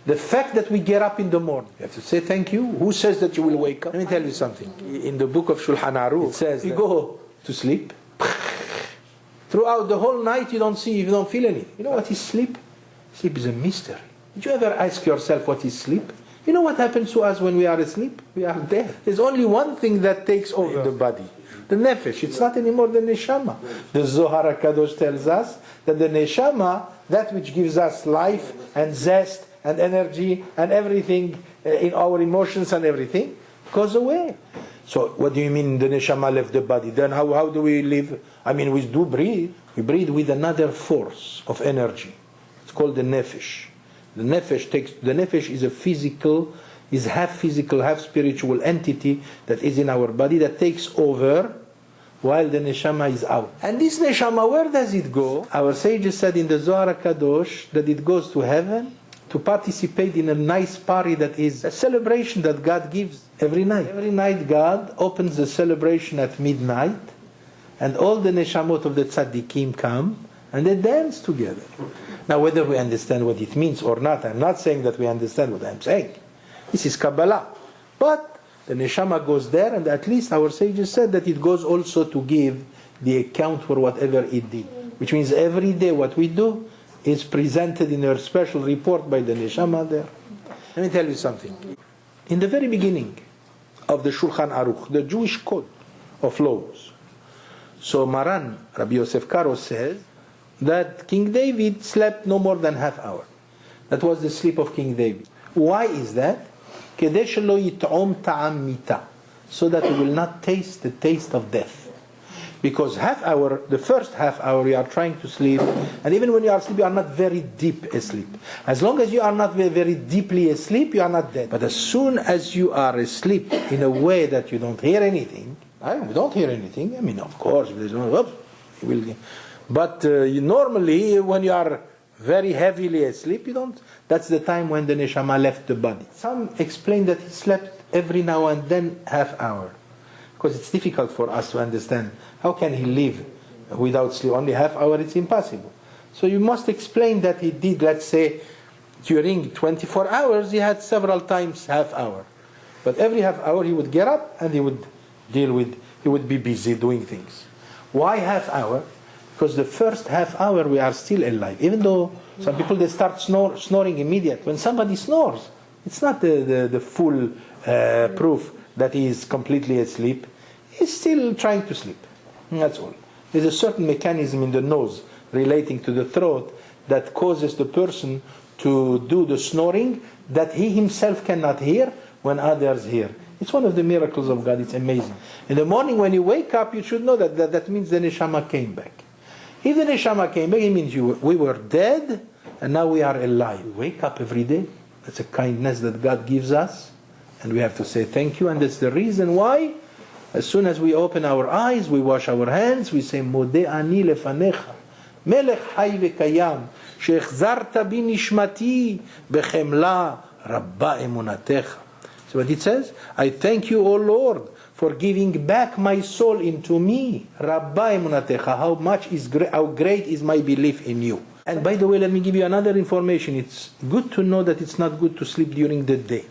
The fact that we get up in the morning, you have to say thank you. Who says that you will wake up? Let me tell you something. In the book of Shulchan Aruch, it says you go to sleep. Throughout the whole night you don't feel anything. You know what is sleep? Sleep is a mystery. Did you ever ask yourself what is sleep? You know what happens to us when we are asleep? We are dead. There's only one thing that takes over in the body. The nefesh. It's not anymore the neshama. The Zohar HaKadosh tells us that the neshama, that which gives us life and zest and energy and everything in our emotions and everything, goes away. So what do you mean the neshama left the body? Then how do we live? I mean, we do breathe. We breathe with another force of energy. It's called the nefesh. The nefesh is half physical, half spiritual entity that is in our body that takes over while the neshama is out. And this neshama, where does it go? Our sages said in the Zohar HaKadosh that it goes to heaven to participate in a nice party that is a celebration that God gives every night. Every night God opens the celebration at midnight and all the neshamot of the tzaddikim come and they dance together. Now whether we understand what it means or not, I'm not saying that we understand what I'm saying. This is Kabbalah. But the neshama goes there, and at least our sages said that it goes also to give the account for whatever it did. Which means every day what we do is presented in a special report by the neshama there. Let me tell you something. In the very beginning of the Shulchan Aruch, the Jewish code of laws, so Maran, Rabbi Yosef Karo says that King David slept no more than half hour. That was the sleep of King David. Why is that? So that we will not taste the taste of death. Because the first half hour you are trying to sleep, and even when you are asleep you are not very deep asleep. As long as you are not very deeply asleep, you are not dead. But as soon as you are asleep in a way that you don't hear anything, I mean, of course, there's no, but normally when you are very heavily asleep, that's the time when the neshama left the body. Some explain that he slept every now and then half hour, because it's difficult for us to understand. How can he live without sleep? Only half hour, it's impossible. So you must explain that he did, let's say, during 24 hours, he had several times half hour. But every half hour he would get up and he would be busy doing things. Why half hour? Because the first half hour we are still alive. Even though some people, they start snoring immediately. When somebody snores, it's not the full proof that he is completely asleep. He's still trying to sleep. That's all. There's a certain mechanism in the nose relating to the throat that causes the person to do the snoring that he himself cannot hear when others hear. It's one of the miracles of God. It's amazing. In the morning when you wake up, you should know that means the neshama came back. If the neshama came back, it means we were dead and now we are alive. We wake up every day. That's a kindness that God gives us, and we have to say thank you. And that's the reason why as soon as we open our eyes, we wash our hands, we say Modeh ani lefanecha melech hay vekayam she'echzarta bi nishmati bechemla rabba emunatecha. So what it says, I thank you, O Lord, for giving back my soul into me. Rabba emunatecha, how great is my belief in you. And by the way, let me give you another information. It's good to know that it's not good to sleep during the day.